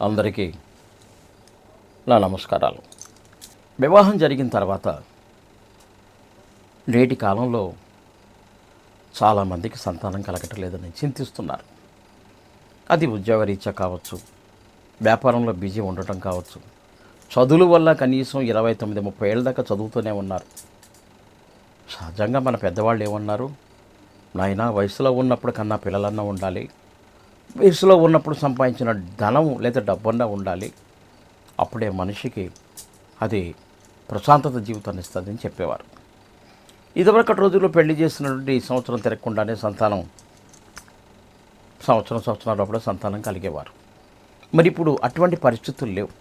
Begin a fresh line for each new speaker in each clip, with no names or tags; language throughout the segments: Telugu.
అందరికీ నా నమస్కారాలు. వివాహం జరిగిన తర్వాత నేటి కాలంలో చాలామందికి సంతానం కలగటం లేదని చింతిస్తున్నారు. అది ఉద్యోగరీత్యా కావచ్చు, వ్యాపారంలో బిజీ ఉండటం కావచ్చు, చదువుల వల్ల కనీసం 29-30 ఏళ్ళ దాకా చదువుతూనే ఉన్నారు. సహజంగా మన పెద్దవాళ్ళు ఏమన్నారు, నాయనా వయసులో ఉన్నప్పుడు కన్నా పిల్లలన్నా ఉండాలి, వయసులో ఉన్నప్పుడు సంపాదించిన ధనం లేదా డబ్బన్నా ఉండాలి, అప్పుడే మనిషికి అది ప్రశాంతత జీవితాన్ని ఇస్తుందని చెప్పేవారు. ఇదివరకటి రోజుల్లో పెళ్లి చేసినటువంటి సంవత్సరం తిరగకుండానే సంవత్సరం అప్పుడే సంతానం కలిగేవారు. మరి ఇప్పుడు అటువంటి పరిస్థితులు లేవు.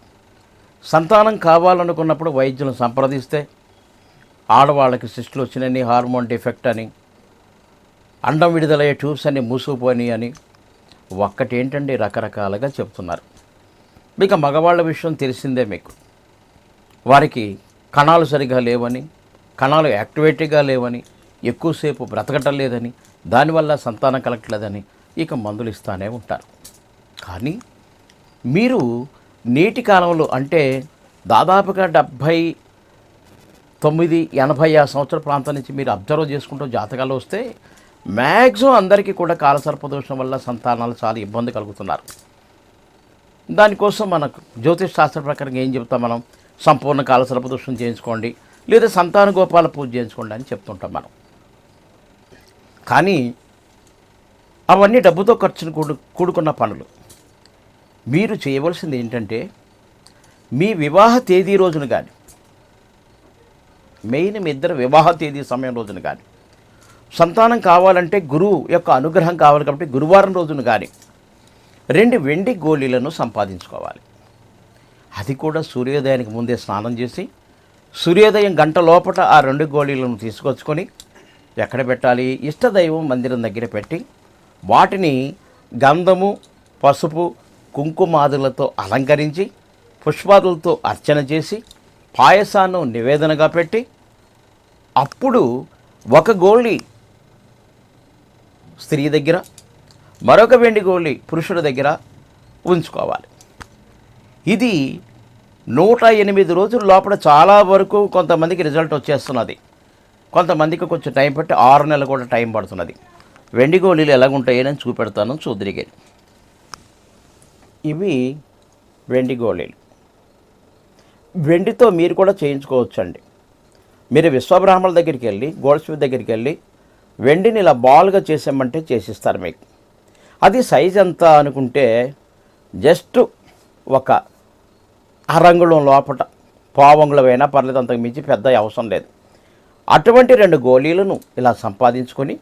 సంతానం కావాలనుకున్నప్పుడు వైద్యులను సంప్రదిస్తే ఆడవాళ్ళకి సిస్టులు వచ్చినని, హార్మోన్ డిఫెక్ట్ అని, అండం విడుదలయ్యే ట్యూబ్స్ అని మూసుకుపోయి అని ఒక్కటేంటండి రకరకాలుగా చెప్తున్నారు. ఇక మగవాళ్ళ విషయం తెలిసిందే మీకు. వారికి కణాలు సరిగా లేవని, కణాలు యాక్టివేట్గా లేవని, ఎక్కువసేపు బ్రతకటం లేదని, దానివల్ల సంతానం కలగట్లేదని ఇక మందులు ఇస్తూనే ఉంటారు. కానీ మీరు నేటి కాలంలో అంటే దాదాపుగా 79-80 సంవత్సరాల ప్రాంతం నుంచి మీరు అబ్జర్వ్ చేసుకుంటూ జాతకాలు వస్తే మ్యాక్సిమం అందరికీ కూడా కాలసర్పదోషం వల్ల సంతానాలు చాలా ఇబ్బంది కలుగుతున్నారు. దానికోసం మనకు జ్యోతిష్ శాస్త్ర ప్రకారం ఏం చెప్తాం, మనం సంపూర్ణ కాలసర్పదోషం చేయించుకోండి లేదా సంతాన గోపాల పూజ చేయించుకోండి అని చెప్తుంటాం మనం. కానీ అవన్నీ డబ్బుతో ఖర్చును కూడుకున్న పనులు. మీరు చేయవలసింది ఏంటంటే మీ వివాహ తేదీ రోజున కానీ, మెయిన్ మీ ఇద్దరు వివాహ తేదీ సమయం రోజున కానీ, సంతానం కావాలంటే గురువు యొక్క అనుగ్రహం కావాలి కాబట్టి గురువారం రోజున కానీ 2 వెండి గోళీలను సంపాదించుకోవాలి. అది కూడా సూర్యోదయానికి ముందే స్నానం చేసి సూర్యోదయం గంట లోపల ఆ 2 గోళీలను తీసుకొచ్చుకొని ఎక్కడ పెట్టాలి, ఇష్టదైవం మందిరం దగ్గర పెట్టి వాటిని గంధము, పసుపు, కుంకుమాదులతో అలంకరించి పుష్పాదులతో అర్చన చేసి పాయసాన్ని నివేదనగా పెట్టి అప్పుడు 1 గోళీ స్త్రీ దగ్గర, మరొక వెండి గోళీ పురుషుడి దగ్గర ఉంచుకోవాలి. ఇది 108 రోజుల లోపల చాలా వరకు కొంతమందికి రిజల్ట్ వచ్చేస్తున్నది. కొంతమందికి కొంచెం టైం పట్టి 6 నెలలు కూడా టైం పడుతున్నది. వెండి గోళీలు ఎలాగుంటాయని చూపెడతాను, చూద్దిరిగే. ఇవి వెండి గోళీలు. వెండితో మీరు కూడా చేయించుకోవచ్చండి. మీరు విశ్వబ్రాహ్మణుల దగ్గరికి వెళ్ళి, గోల్డ్ స్మిత్ దగ్గరికి వెళ్ళి వెండిని ఇలా బాల్గా చేసామంటే చేసిస్తారు మీకు. అది సైజ్ ఎంత అనుకుంటే జస్ట్ ఒక అరంగుళం లోపట, పావంగుళమైనా పర్లేదు, అంతకు మించి పెద్ద అవసరం లేదు. అటువంటి 2 గోళీలను ఇలా సంపాదించుకొని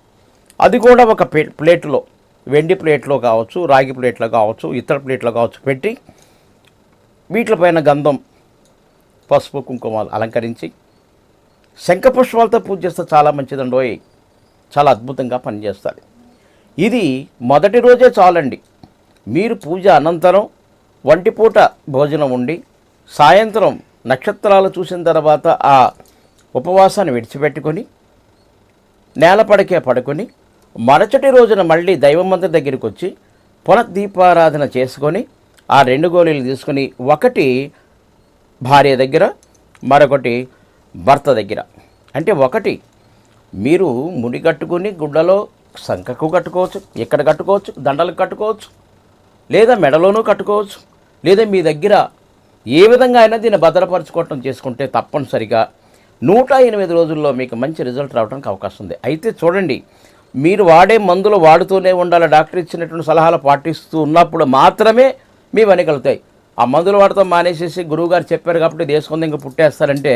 అది కూడా ఒక ప్లేట్లో, వెండి ప్లేట్లో కావచ్చు, రాగి ప్లేట్లో కావచ్చు, ఇతర ప్లేట్లో కావచ్చు పెట్టి వీటిపైన గంధం, పసుపు, కుంకుమాలు అలంకరించి శంఖపుష్పాలతో పూజ చేస్తే చాలా మంచిదండోయ్, చాలా అద్భుతంగా పనిచేస్తుంది. ఇది మొదటి రోజే చాలండి. మీరు పూజ అనంతరం ఒంటిపూట భోజనం ఉండి సాయంత్రం నక్షత్రాలు చూసిన తర్వాత ఆ ఉపవాసాన్ని విడిచిపెట్టుకొని నేలపడకే పడుకొని మరుసటి రోజున మళ్ళీ దైవమందిరం దగ్గరికి వచ్చి పునఃదీపారాధన చేసుకొని ఆ 2 గోళీలు తీసుకొని, ఒకటి భార్య దగ్గర, మరొకటి భర్త దగ్గర. అంటే ఒకటి మీరు ముడి కట్టుకుని గుడ్డలో సంఖకు కట్టుకోవచ్చు, ఇక్కడ కట్టుకోవచ్చు, దండలకు కట్టుకోవచ్చు, లేదా మెడలోనూ కట్టుకోవచ్చు, లేదా మీ దగ్గర ఏ విధంగా అయినా దీన్ని భద్రపరచుకోవటం చేసుకుంటే తప్పనిసరిగా 108 రోజుల్లో మీకు మంచి రిజల్ట్ రావడానికి అవకాశం ఉంది. అయితే చూడండి, మీరు వాడే మందులు వాడుతూనే ఉండాలి. డాక్టర్ ఇచ్చినటువంటి సలహాలు పాటిస్తూ ఉన్నప్పుడు మాత్రమే మీ వెనకలుతాయి. ఆ మందులు వాడతాం మానేసేసి గురువుగారు చెప్పారు కాబట్టి దేశం ఇంకా పుట్టేస్తారంటే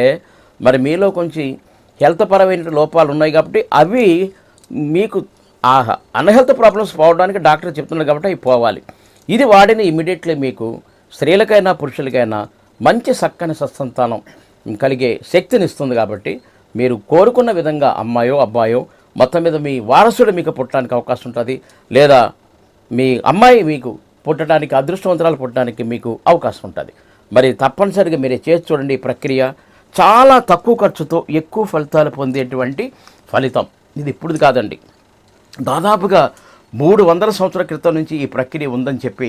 మరి మీలో కొంచెం హెల్త్ పరమైన లోపాలు ఉన్నాయి కాబట్టి అవి మీకు అన్హెల్త్ ప్రాబ్లమ్స్ పోవడానికి డాక్టర్ చెప్తున్నారు కాబట్టి అవి పోవాలి. ఇది వాడిని ఇమీడియట్లీ మీకు స్త్రీలకైనా పురుషులకైనా మంచి చక్కని సత్సంతానం కలిగే శక్తిని ఇస్తుంది. కాబట్టి మీరు కోరుకున్న విధంగా అమ్మాయో అబ్బాయో మొత్తం మీద మీ వారసుడు మీకు పుట్టడానికి అవకాశం ఉంటుంది, లేదా మీ అమ్మాయి మీకు పుట్టడానికి, అదృష్టవంతరాలు పుట్టడానికి మీకు అవకాశం ఉంటుంది. మరి తప్పనిసరిగా మీరే చేసి చూడండి. ఈ ప్రక్రియ చాలా తక్కువ ఖర్చుతో ఎక్కువ ఫలితాలు పొందేటువంటి ఫలితం. ఇది ఇప్పుడు కాదండి, దాదాపుగా 300 సంవత్సరాల క్రితం నుంచి ఈ ప్రక్రియ ఉందని చెప్పి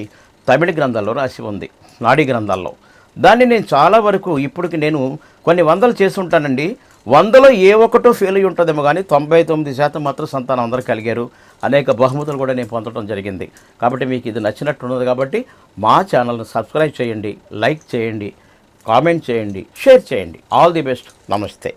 తమిళ గ్రంథాల్లో రాసి ఉంది, నాడీ గ్రంథాల్లో. దాన్ని నేను చాలా వరకు ఇప్పటికి నేను కొన్ని వందలు చేసి ఉంటానండి. 100లో ఏ ఒక్కటో ఫెయిల్ అయి ఉంటుందేమో, కానీ 99% మాత్రం సంతానం అందరూ కలిగారు. అనేక బహుమతులు కూడా నేను పొందడం జరిగింది. కాబట్టి మీకు ఇది నచ్చినట్టున్నది కాబట్టి మా ఛానల్ని సబ్స్క్రైబ్ చేయండి, లైక్ చేయండి, కామెంట్ చేయండి, షేర్ చేయండి. All the best. నమస్తే.